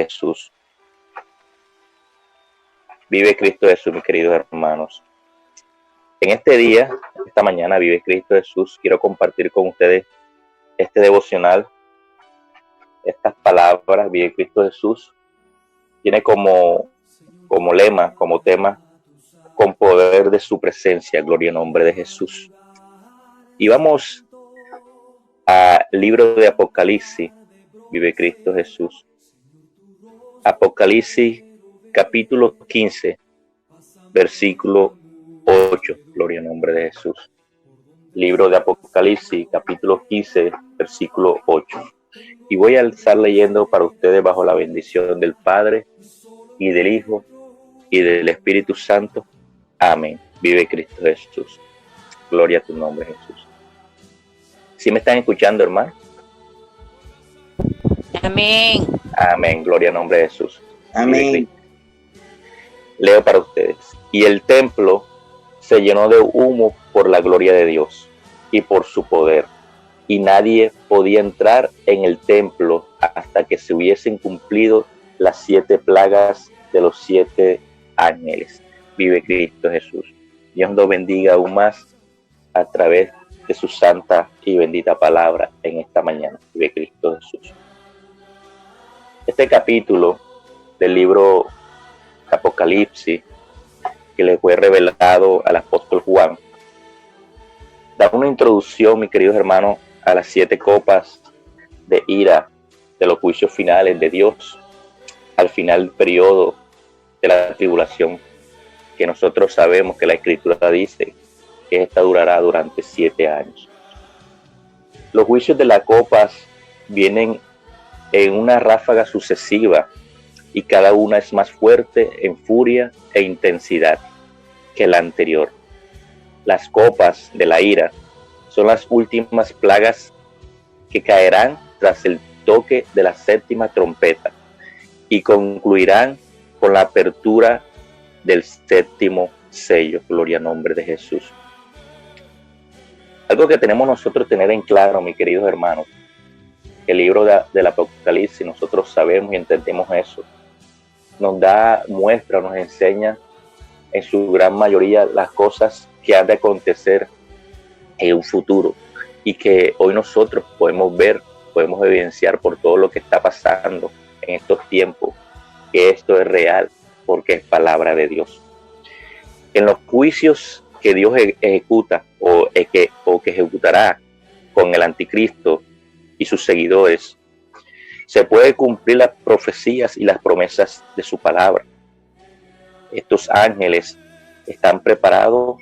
Jesús. Vive Cristo Jesús, mis queridos hermanos. En este día, esta mañana, vive Cristo Jesús. Quiero compartir con ustedes este devocional, estas palabras, vive Cristo Jesús. Tiene como lema, como tema, con poder de su presencia, gloria en nombre de Jesús. Y vamos al libro de Apocalipsis, vive Cristo Jesús. Apocalipsis capítulo 15, versículo 8, gloria en nombre de Jesús. Libro de Apocalipsis capítulo 15, versículo 8. Y voy a estar leyendo para ustedes bajo la bendición del Padre y del Hijo y del Espíritu Santo. Amén. Vive Cristo Jesús. Gloria a tu nombre, Jesús. ¿Sí me están escuchando, hermano? Amén. Amén. Gloria al nombre de Jesús. Amén. Leo para ustedes. Y el templo se llenó de humo por la gloria de Dios y por su poder. Y nadie podía entrar en el templo hasta que se hubiesen cumplido las 7 plagas de los 7 ángeles. Vive Cristo Jesús. Dios nos bendiga aún más a través de su santa y bendita palabra en esta mañana. Vive Cristo Jesús. Este capítulo del libro Apocalipsis, que le fue revelado al apóstol Juan, da una introducción, mis queridos hermanos, a las 7 copas de ira de los juicios finales de Dios al final del periodo de la tribulación, que nosotros sabemos que la Escritura dice que esta durará durante 7 años. Los juicios de las copas vienen en una ráfaga sucesiva y cada una es más fuerte en furia e intensidad que la anterior. Las copas de la ira son las últimas plagas que caerán tras el toque de la 7ª trompeta y concluirán con la apertura del 7º sello. Gloria al nombre de Jesús. Algo que tenemos nosotros tener en claro, mis queridos hermanos, el libro del Apocalipsis, nosotros sabemos y entendemos eso. Nos da muestra, nos enseña en su gran mayoría las cosas que han de acontecer en un futuro y que hoy nosotros podemos ver, podemos evidenciar por todo lo que está pasando en estos tiempos, que esto es real porque es palabra de Dios. En los juicios que Dios ejecuta o que ejecutará con el anticristo y sus seguidores, se puede cumplir las profecías y las promesas de su palabra. Estos ángeles están preparados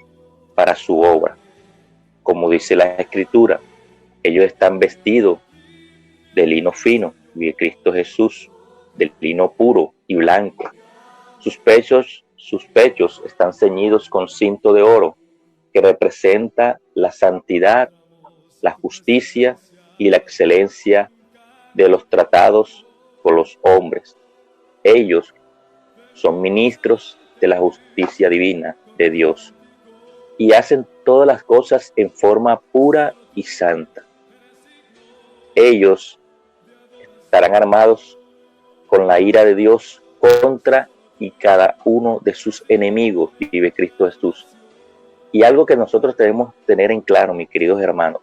para su obra. Como dice la Escritura, ellos están vestidos de lino fino, de Cristo Jesús, del lino puro y blanco. Sus pechos están ceñidos con cinto de oro, que representa la santidad, la justicia y la excelencia de los tratados con los hombres. Ellos son ministros de la justicia divina de Dios y hacen todas las cosas en forma pura y santa. Ellos estarán armados con la ira de Dios contra y cada uno de sus enemigos, vive Cristo Jesús. Y algo que nosotros debemos tener en claro, mis queridos hermanos,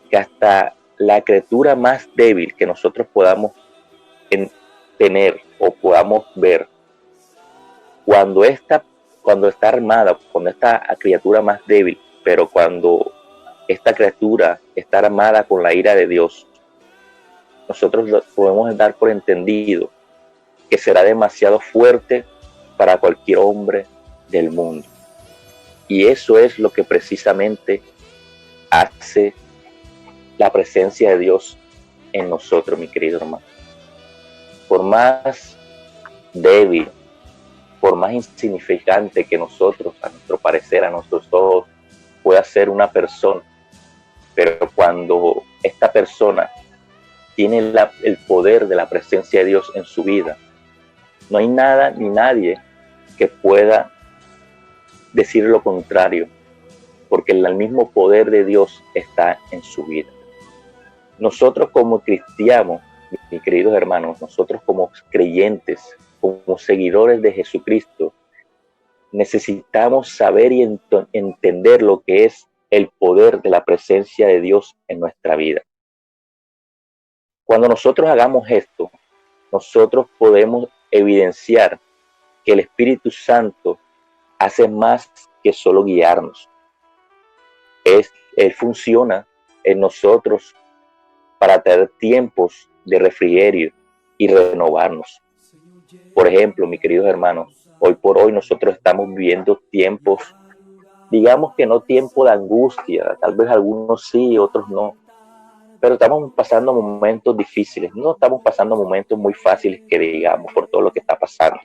que hasta la criatura más débil que nosotros podamos tener o podamos ver, cuando está armada, cuando esta criatura más débil, pero cuando esta criatura está armada con la ira de Dios, nosotros podemos dar por entendido que será demasiado fuerte para cualquier hombre del mundo. Y eso es lo que precisamente hace la presencia de Dios en nosotros, mi querido hermano. Por más débil, por más insignificante que nosotros, a nuestro parecer, a nuestros ojos, pueda ser una persona, pero cuando esta persona tiene el poder de la presencia de Dios en su vida, no hay nada ni nadie que pueda decir lo contrario, porque el mismo poder de Dios está en su vida. Nosotros como cristianos mis queridos hermanos, nosotros como creyentes, como seguidores de Jesucristo, necesitamos saber y entender lo que es el poder de la presencia de Dios en nuestra vida. Cuando nosotros hagamos esto, nosotros podemos evidenciar que el Espíritu Santo hace más que solo guiarnos. Él funciona en nosotros para tener tiempos de refrigerio y renovarnos. Por ejemplo, mis queridos hermanos, hoy por hoy nosotros estamos viviendo tiempos, digamos que no tiempo de angustia, tal vez algunos sí, otros no, pero estamos pasando momentos difíciles, no estamos pasando momentos muy fáciles que digamos por todo lo que está pasando,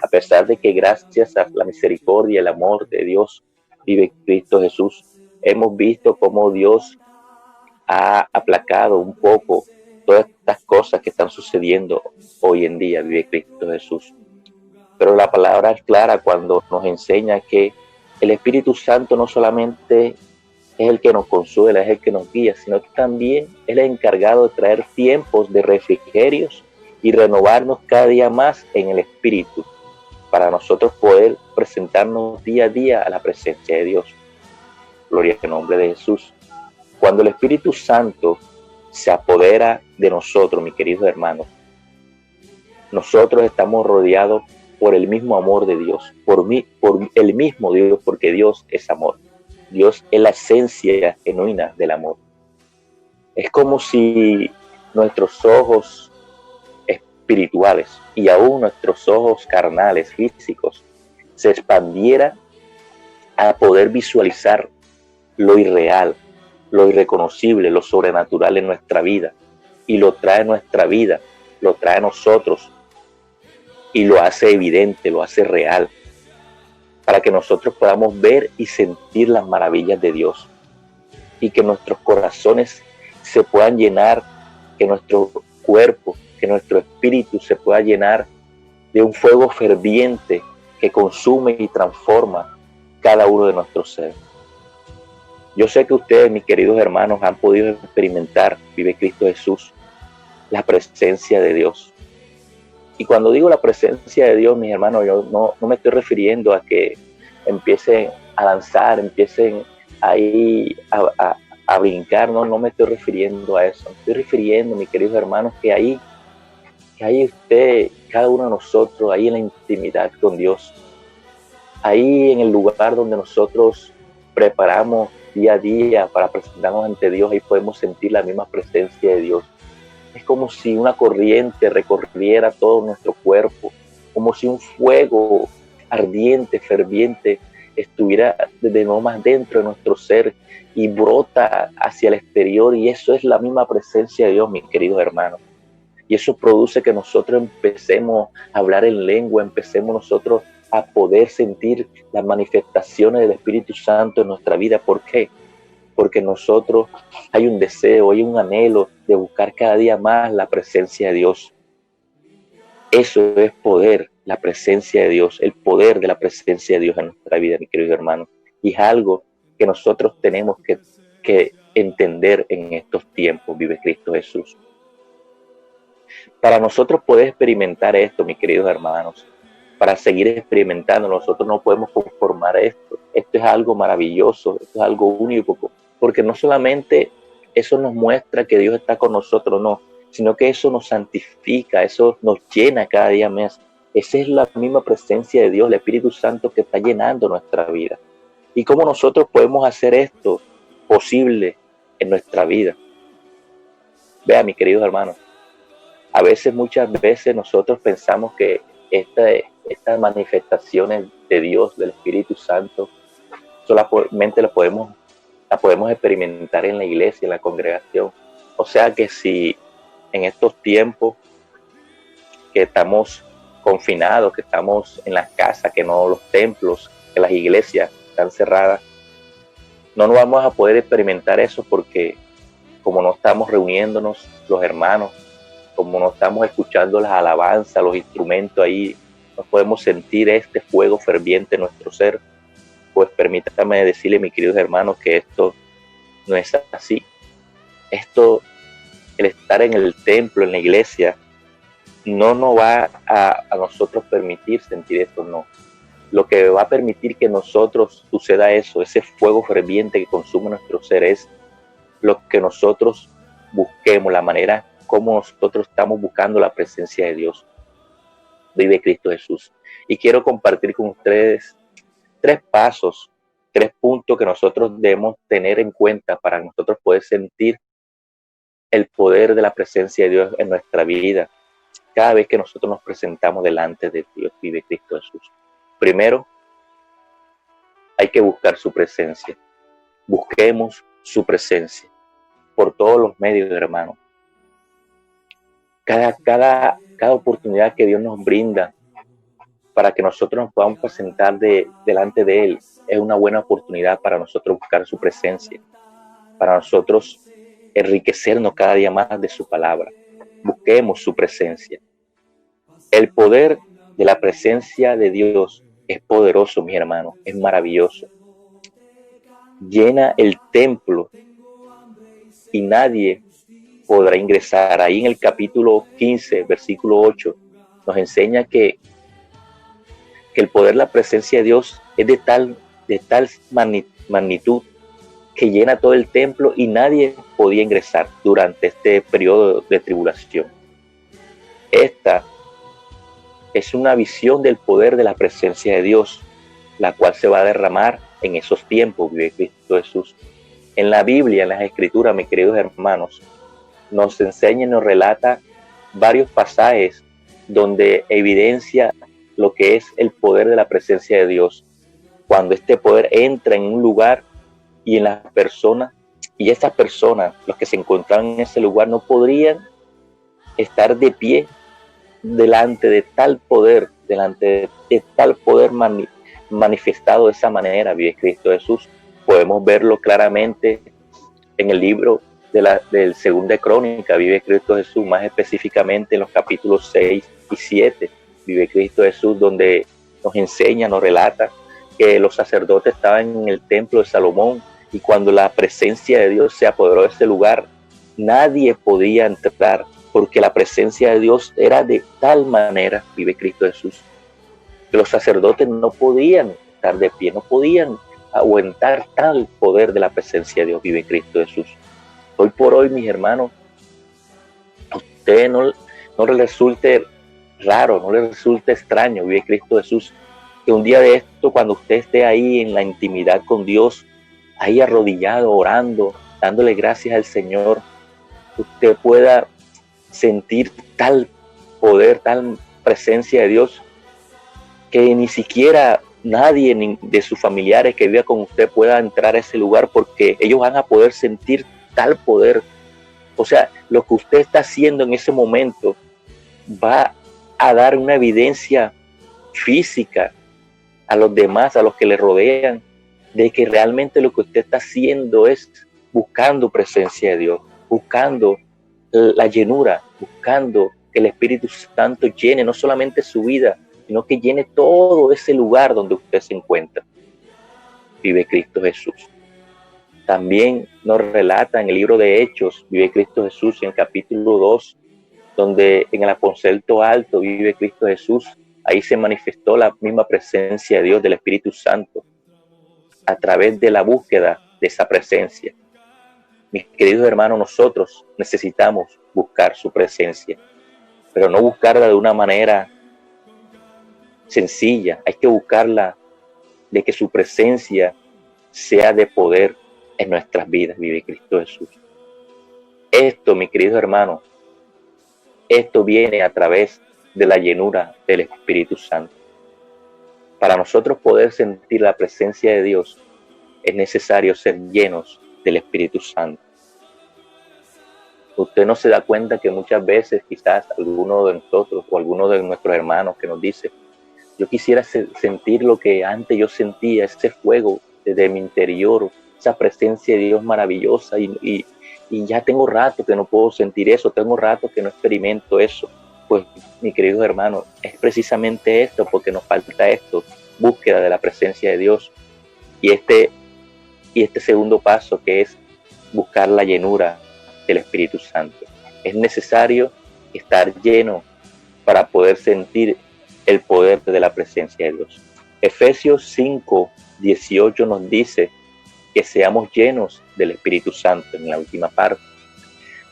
a pesar de que gracias a la misericordia y el amor de Dios vive Cristo Jesús, hemos visto cómo Dios ha aplacado un poco todas estas cosas que están sucediendo hoy en día, vive Cristo Jesús. Pero la palabra es clara cuando nos enseña que el Espíritu Santo no solamente es el que nos consuela, es el que nos guía, sino que también es el encargado de traer tiempos de refrigerios y renovarnos cada día más en el Espíritu, para nosotros poder presentarnos día a día a la presencia de Dios. Gloria al nombre de Jesús. Cuando el Espíritu Santo se apodera de nosotros, mis queridos hermanos, nosotros estamos rodeados por el mismo amor de Dios, por el mismo Dios, porque Dios es amor. Dios es la esencia genuina del amor. Es como si nuestros ojos espirituales y aún nuestros ojos carnales, físicos, se expandiera a poder visualizar lo irreal, lo irreconocible, lo sobrenatural en nuestra vida, y lo trae a nuestra vida, lo trae a nosotros y lo hace evidente, lo hace real, para que nosotros podamos ver y sentir las maravillas de Dios y que nuestros corazones se puedan llenar, que nuestro cuerpo, que nuestro espíritu se pueda llenar de un fuego ferviente que consume y transforma cada uno de nuestros seres. Yo sé que ustedes, mis queridos hermanos, han podido experimentar, vive Cristo Jesús, la presencia de Dios. Y cuando digo la presencia de Dios, mis hermanos, yo no me estoy refiriendo a que empiecen a danzar, empiecen ahí a brincar, no me estoy refiriendo a eso. Me estoy refiriendo, mis queridos hermanos, que ahí usted, cada uno de nosotros, ahí en la intimidad con Dios, ahí en el lugar donde nosotros preparamos día a día para presentarnos ante Dios, ahí podemos sentir la misma presencia de Dios. Es como si una corriente recorriera todo nuestro cuerpo, como si un fuego ardiente, ferviente, estuviera desde no más dentro de nuestro ser y brota hacia el exterior, y eso es la misma presencia de Dios, mis queridos hermanos. Y eso produce que nosotros empecemos a hablar en lengua, empecemos nosotros a poder sentir las manifestaciones del Espíritu Santo en nuestra vida. ¿Por qué? Porque nosotros hay un deseo, hay un anhelo de buscar cada día más la presencia de Dios. Eso es poder, la presencia de Dios, el poder de la presencia de Dios en nuestra vida, mis queridos hermanos. Y es algo que nosotros tenemos que entender en estos tiempos, vive Cristo Jesús. Para nosotros poder experimentar esto, mis queridos hermanos, para seguir experimentando, nosotros no podemos conformar esto. Esto es algo maravilloso, esto es algo único, porque no solamente eso nos muestra que Dios está con nosotros, no, sino que eso nos santifica, eso nos llena cada día más. Esa es la misma presencia de Dios, el Espíritu Santo que está llenando nuestra vida. ¿Y cómo nosotros podemos hacer esto posible en nuestra vida? Vea, mis queridos hermanos, a veces, muchas veces nosotros pensamos que estas manifestaciones de Dios, del Espíritu Santo, solamente la podemos experimentar en la iglesia, en la congregación. O sea que si en estos tiempos que estamos confinados, que estamos en las casas, que no los templos, que las iglesias están cerradas, no nos vamos a poder experimentar eso porque como no estamos reuniéndonos los hermanos, como no estamos escuchando las alabanzas, los instrumentos ahí, no podemos sentir este fuego ferviente en nuestro ser. Pues permítame decirle, mis queridos hermanos, que esto no es así. Esto el estar en el templo, en la iglesia, no nos va a nosotros permitir sentir esto, no. Lo que va a permitir que nosotros suceda eso, ese fuego ferviente que consume nuestro ser, es lo que nosotros busquemos, la manera como nosotros estamos buscando la presencia de Dios. Vive Cristo Jesús. Y quiero compartir con ustedes 3 pasos, 3 puntos que nosotros debemos tener en cuenta para nosotros poder sentir el poder de la presencia de Dios en nuestra vida cada vez que nosotros nos presentamos delante de Dios. Vive Cristo Jesús. Primero, hay que buscar su presencia. Busquemos su presencia por todos los medios, hermano. Cada oportunidad que Dios nos brinda para que nosotros nos podamos presentar delante de Él es una buena oportunidad para nosotros buscar su presencia, para nosotros enriquecernos cada día más de su palabra. Busquemos su presencia. El poder de la presencia de Dios es poderoso, mis hermanos, es maravilloso. Llena el templo y nadie podrá ingresar. Ahí en el capítulo 15, versículo 8, nos enseña que el poder de la presencia de Dios es de tal magnitud que llena todo el templo y nadie podía ingresar durante este periodo de tribulación. Esta es una visión del poder de la presencia de Dios, la cual se va a derramar en esos tiempos, vive Cristo Jesús. En la Biblia, en las Escrituras, mis queridos hermanos, nos enseña y nos relata varios pasajes donde evidencia lo que es el poder de la presencia de Dios. Cuando este poder entra en un lugar y en las personas, y estas personas, los que se encontraban en ese lugar, no podrían estar de pie delante de tal poder, manifestado de esa manera, vive Cristo Jesús. Podemos verlo claramente en el libro del Segunda Crónica, vive Cristo Jesús, más específicamente en los capítulos 6 y 7, vive Cristo Jesús, donde nos enseña, nos relata que los sacerdotes estaban en el templo de Salomón y cuando la presencia de Dios se apoderó de ese lugar, nadie podía entrar porque la presencia de Dios era de tal manera, vive Cristo Jesús, que los sacerdotes no podían estar de pie, no podían aguantar tal poder de la presencia de Dios, vive Cristo Jesús. Hoy por hoy, mis hermanos, a usted no le resulte raro, no le resulte extraño, vive Cristo Jesús, que un día de esto, cuando usted esté ahí en la intimidad con Dios, ahí arrodillado, orando, dándole gracias al Señor, usted pueda sentir tal poder, tal presencia de Dios, que ni siquiera nadie de sus familiares que viva con usted pueda entrar a ese lugar, porque ellos van a poder sentir tal poder. O sea, lo que usted está haciendo en ese momento va a dar una evidencia física a los demás, a los que le rodean, de que realmente lo que usted está haciendo es buscando presencia de Dios, buscando la llenura, buscando que el Espíritu Santo llene no solamente su vida, sino que llene todo ese lugar donde usted se encuentra. Vive Cristo Jesús. También nos relata en el libro de Hechos, vive Cristo Jesús, en el capítulo 2, donde en el aposento alto vive Cristo Jesús. Ahí se manifestó la misma presencia de Dios, del Espíritu Santo, a través de la búsqueda de esa presencia. Mis queridos hermanos, nosotros necesitamos buscar su presencia, pero no buscarla de una manera sencilla. Hay que buscarla de que su presencia sea de poder en nuestras vidas, vive Cristo Jesús. Esto, mis queridos hermanos, esto viene a través de la llenura del Espíritu Santo. Para nosotros poder sentir la presencia de Dios, es necesario ser llenos del Espíritu Santo. Usted no se da cuenta que muchas veces quizás alguno de nosotros o alguno de nuestros hermanos que nos dice: yo quisiera sentir lo que antes yo sentía, ese fuego desde mi interior, esa presencia de Dios maravillosa, y ya tengo rato que no puedo sentir eso, tengo rato que no experimento eso. Pues, mi queridos hermanos, es precisamente esto, porque nos falta esto, búsqueda de la presencia de Dios, y este segundo paso, que es buscar la llenura del Espíritu Santo. Es necesario estar lleno para poder sentir el poder de la presencia de Dios. Efesios 5:18 nos dice que seamos llenos del Espíritu Santo en la última parte.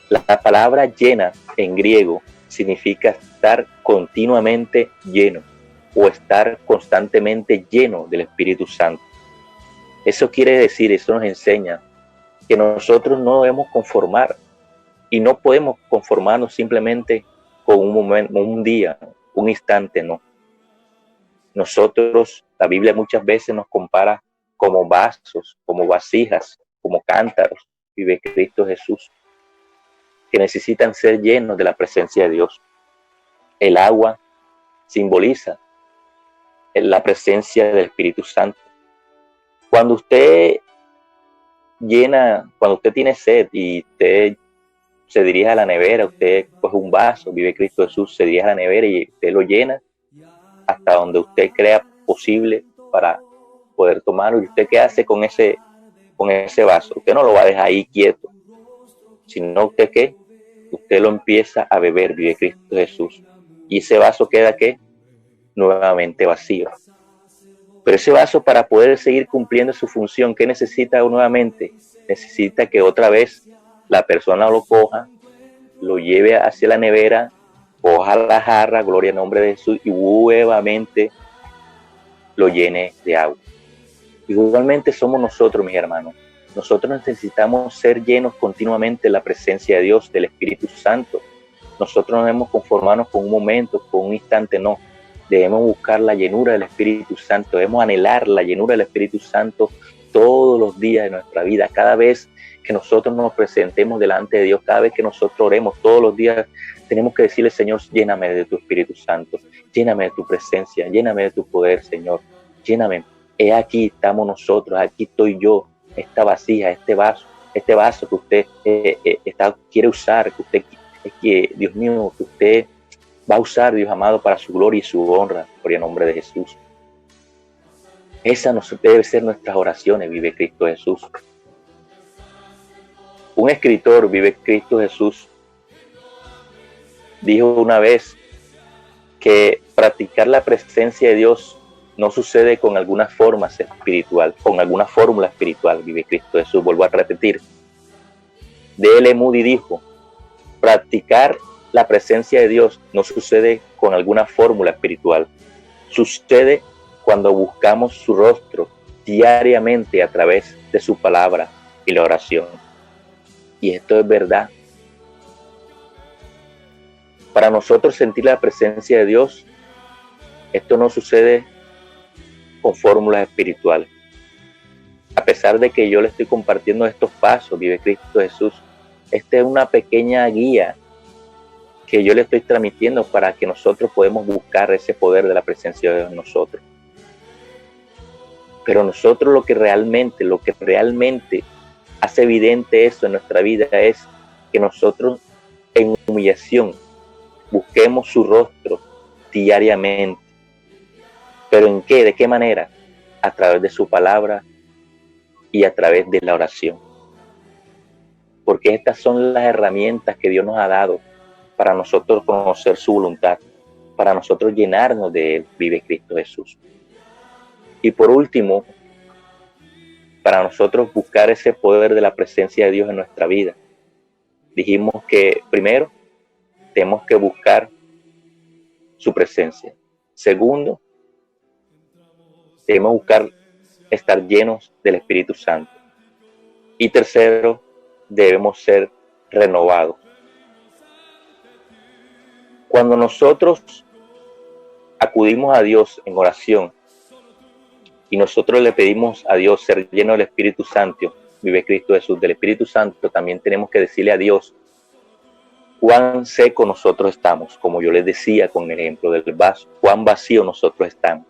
La palabra llena en griego significa estar continuamente lleno o estar constantemente lleno del Espíritu Santo. Eso quiere decir, eso nos enseña que nosotros no debemos conformar y no podemos conformarnos simplemente con un momento, un día, un instante, no. Nosotros, la Biblia muchas veces nos compara como vasos, como vasijas, como cántaros, vive Cristo Jesús, que necesitan ser llenos de la presencia de Dios. El agua simboliza la presencia del Espíritu Santo. Cuando usted tiene sed y usted se dirige a la nevera, usted coge un vaso, vive Cristo Jesús, se dirige a la nevera y usted lo llena hasta donde usted crea posible para poder tomarlo. ¿Y usted qué hace con ese vaso? Usted no lo va a dejar ahí quieto, sino usted ¿qué? Usted lo empieza a beber, vive Cristo Jesús. Y ese vaso queda ¿qué? Nuevamente vacío. Pero ese vaso, para poder seguir cumpliendo su función, ¿qué necesita nuevamente? Necesita que otra vez la persona lo coja, lo lleve hacia la nevera, coja la jarra, gloria al nombre de Jesús, y nuevamente lo llene de agua. Igualmente somos nosotros, mis hermanos. Nosotros necesitamos ser llenos continuamente de la presencia de Dios, del Espíritu Santo. Nosotros no debemos conformarnos con un momento, con un instante, no. Debemos buscar la llenura del Espíritu Santo, debemos anhelar la llenura del Espíritu Santo todos los días de nuestra vida. Cada vez que nosotros nos presentemos delante de Dios, cada vez que nosotros oremos, todos los días tenemos que decirle: Señor, lléname de tu Espíritu Santo, lléname de tu presencia, lléname de tu poder, Señor, lléname. He aquí estamos nosotros, aquí estoy yo, esta vasija, este vaso que usted quiere usar, que Dios mío, que usted va a usar, Dios amado, para su gloria y su honra, por el nombre de Jesús. Esa no debe ser nuestras oraciones, vive Cristo Jesús. Un escritor, vive Cristo Jesús, dijo una vez que practicar la presencia de Dios no sucede con alguna fórmula espiritual, vive Cristo Jesús. Vuelvo a repetir. D.L. Moody dijo: practicar la presencia de Dios no sucede con alguna fórmula espiritual. Sucede cuando buscamos su rostro diariamente a través de su palabra y la oración. Y esto es verdad. Para nosotros sentir la presencia de Dios, esto no sucede con fórmulas espirituales. A pesar de que yo le estoy compartiendo estos pasos, vive Cristo Jesús, esta es una pequeña guía que yo le estoy transmitiendo para que nosotros podamos buscar ese poder de la presencia de Dios en nosotros. Pero nosotros lo que realmente hace evidente eso en nuestra vida es que nosotros en humillación busquemos su rostro diariamente. ¿Pero en qué? ¿De qué manera? A través de su palabra y a través de la oración. Porque estas son las herramientas que Dios nos ha dado para nosotros conocer su voluntad, para nosotros llenarnos de Él, vive Cristo Jesús. Y por último, para nosotros buscar ese poder de la presencia de Dios en nuestra vida, dijimos que primero tenemos que buscar su presencia. Segundo, debemos buscar estar llenos del Espíritu Santo. Y tercero, debemos ser renovados. Cuando nosotros acudimos a Dios en oración y nosotros le pedimos a Dios ser lleno del Espíritu Santo, vive Cristo Jesús, del Espíritu Santo, también tenemos que decirle a Dios cuán seco nosotros estamos, como yo les decía con el ejemplo del vaso, cuán vacío nosotros estamos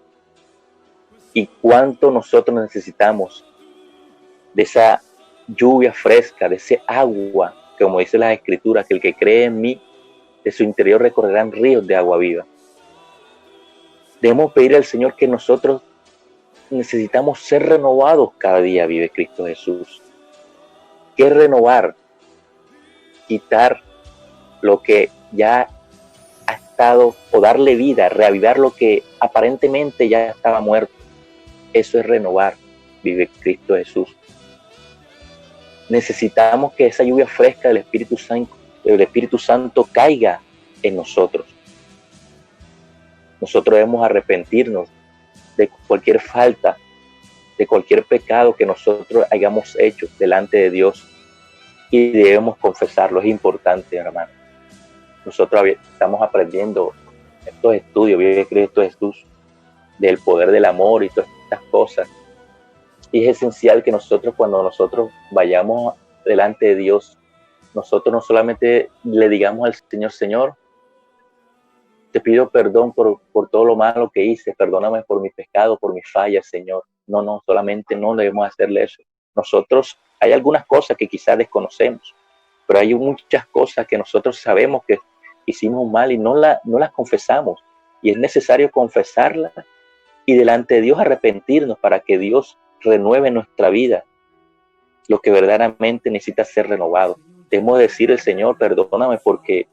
y cuánto nosotros necesitamos de esa lluvia fresca, de ese agua, que como dice las Escrituras, que el que cree en mí, de su interior recorrerán ríos de agua viva. Debemos pedir al Señor que nosotros necesitamos ser renovados cada día, vive Cristo Jesús. ¿Qué es renovar? Quitar lo que ya ha estado, o darle vida, reavivar lo que aparentemente ya estaba muerto. Eso es renovar, vive Cristo Jesús. Necesitamos que esa lluvia fresca del Espíritu Santo caiga en nosotros. Nosotros debemos arrepentirnos de cualquier falta, de cualquier pecado que nosotros hayamos hecho delante de Dios, y debemos confesarlo. Es importante, hermano. Nosotros estamos aprendiendo estos estudios, vive Cristo Jesús, del poder del amor y todas estas cosas. Y es esencial que nosotros, cuando nosotros vayamos delante de Dios, nosotros no solamente le digamos al Señor: Señor, te pido perdón por todo lo malo que hice, perdóname por mis pecados, por mis fallas, Señor. No, solamente no debemos hacerle eso. Nosotros, hay algunas cosas que quizás desconocemos, pero hay muchas cosas que nosotros sabemos que hicimos mal y no las confesamos. Y es necesario confesarlas y delante de Dios arrepentirnos para que Dios renueve nuestra vida, lo que verdaderamente necesita ser renovado. Debemos decir al Señor: perdóname porque,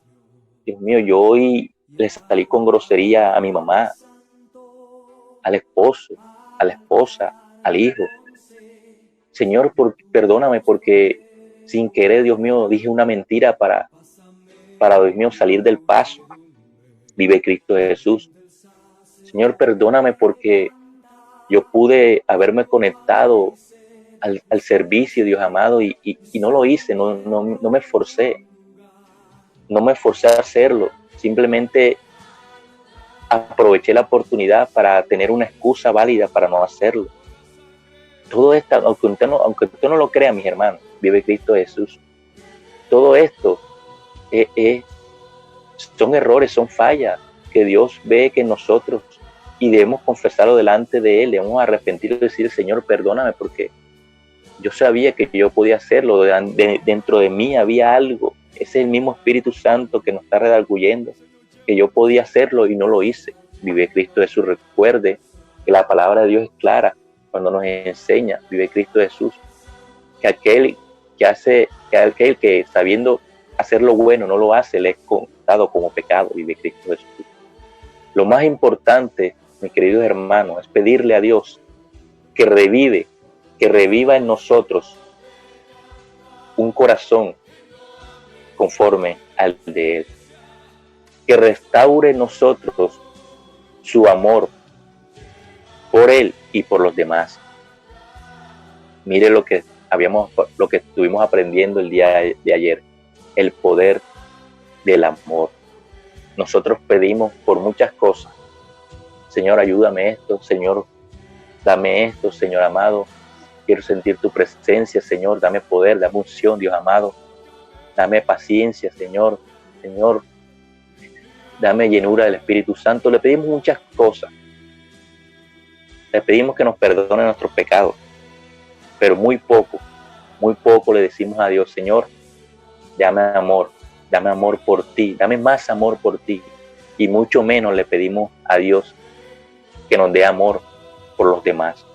Dios mío, yo hoy le salí con grosería a mi mamá, al esposo, a la esposa, al hijo. Señor, perdóname porque sin querer, Dios mío, dije una mentira para, Dios mío, salir del paso. Vive Cristo Jesús. Señor, perdóname porque yo pude haberme conectado al servicio, Dios amado, y no lo hice, no me esforcé. No me esforcé a hacerlo. Simplemente aproveché la oportunidad para tener una excusa válida para no hacerlo. Todo esto, aunque usted no lo crea, mis hermanos, vive Cristo Jesús. Todo esto son errores, son fallas que Dios ve que nosotros, y debemos confesarlo delante de Él, debemos arrepentirnos y decir: Señor, perdóname porque yo sabía que yo podía hacerlo, dentro de mí había algo. Ese es el mismo Espíritu Santo que nos está redarguyendo, que yo podía hacerlo y no lo hice. Vive Cristo Jesús. Recuerde que la palabra de Dios es clara cuando nos enseña, vive Cristo Jesús, que aquel que sabiendo hacer lo bueno no lo hace, le es contado como pecado. Vive Cristo Jesús. Lo más importante, mis queridos hermanos, es pedirle a Dios que reviva en nosotros un corazón conforme al de Él, que restaure en nosotros su amor por Él y por los demás. Mire lo que estuvimos aprendiendo el día de ayer, el poder del amor. Nosotros pedimos por muchas cosas: Señor, ayúdame esto, Señor, dame esto, Señor amado, quiero sentir tu presencia, Señor, dame poder, dame unción, Dios amado, dame paciencia, Señor, dame llenura del Espíritu Santo. Le pedimos muchas cosas, le pedimos que nos perdone nuestros pecados, pero muy poco le decimos a Dios: Señor, dame amor por ti, dame más amor por ti. Y mucho menos le pedimos a Dios que nos dé amor por los demás,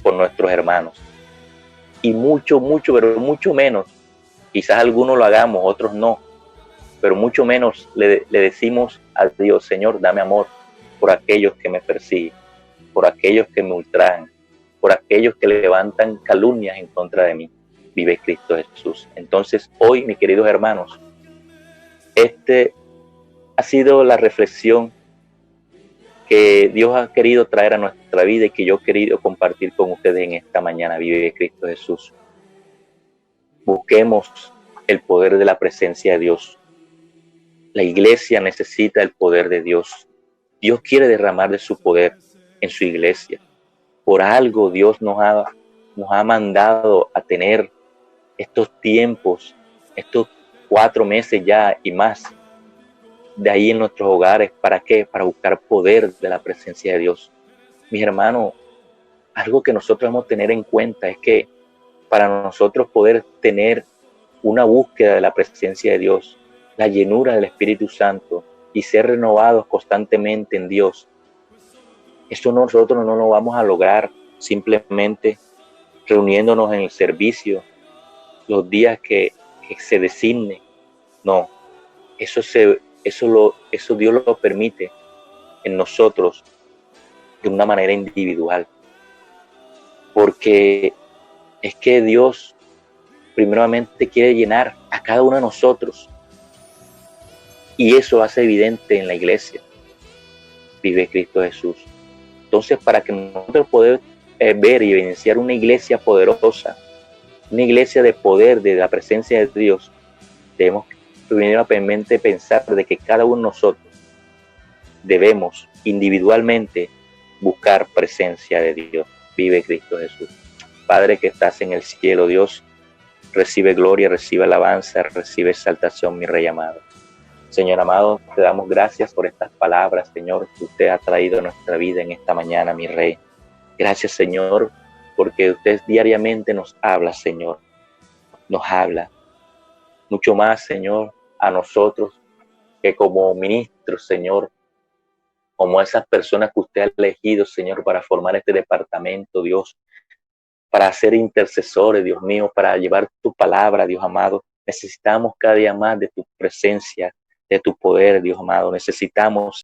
por nuestros hermanos. Y pero mucho menos, quizás algunos lo hagamos, otros no, pero mucho menos le decimos a Dios: Señor, dame amor por aquellos que me persiguen, por aquellos que me ultrajan, por aquellos que levantan calumnias en contra de mí. Vive Cristo Jesús. Entonces, hoy, mis queridos hermanos, este ha sido la reflexión que Dios ha querido traer a nuestra vida y que yo he querido compartir con ustedes en esta mañana. Vive Cristo Jesús. Busquemos el poder de la presencia de Dios. La iglesia necesita el poder de Dios. Dios quiere derramar de su poder en su iglesia. Por algo Dios nos ha mandado a tener estos tiempos, estos 4 meses ya y más, de ahí en nuestros hogares. ¿Para qué? Para buscar poder de la presencia de Dios. Mis hermanos, algo que nosotros debemos tener en cuenta es que para nosotros poder tener una búsqueda de la presencia de Dios, la llenura del Espíritu Santo y ser renovados constantemente en Dios, eso nosotros no lo vamos a lograr simplemente reuniéndonos en el servicio los días que se designe. No, eso Dios lo permite en nosotros de una manera individual, porque es que Dios primeramente quiere llenar a cada uno de nosotros, y eso hace evidente en la iglesia. Vive Cristo Jesús. Entonces, para que nosotros podamos ver y evidenciar una iglesia poderosa, una iglesia de poder, de la presencia de Dios, debemos primeramente pensar de que cada uno de nosotros debemos individualmente buscar presencia de Dios. Vive Cristo Jesús. Padre que estás en el cielo, Dios, recibe gloria, recibe alabanza, recibe exaltación, mi Rey amado. Señor amado, te damos gracias por estas palabras, Señor, que usted ha traído a nuestra vida en esta mañana, mi Rey. Gracias, Señor, porque usted diariamente nos habla, Señor. Nos habla mucho más, Señor, a nosotros que como ministros, Señor, como esas personas que usted ha elegido, Señor, para formar este departamento, Dios, para ser intercesores, Dios mío, para llevar tu palabra, Dios amado. Necesitamos cada día más de tu presencia, de tu poder, Dios amado. Necesitamos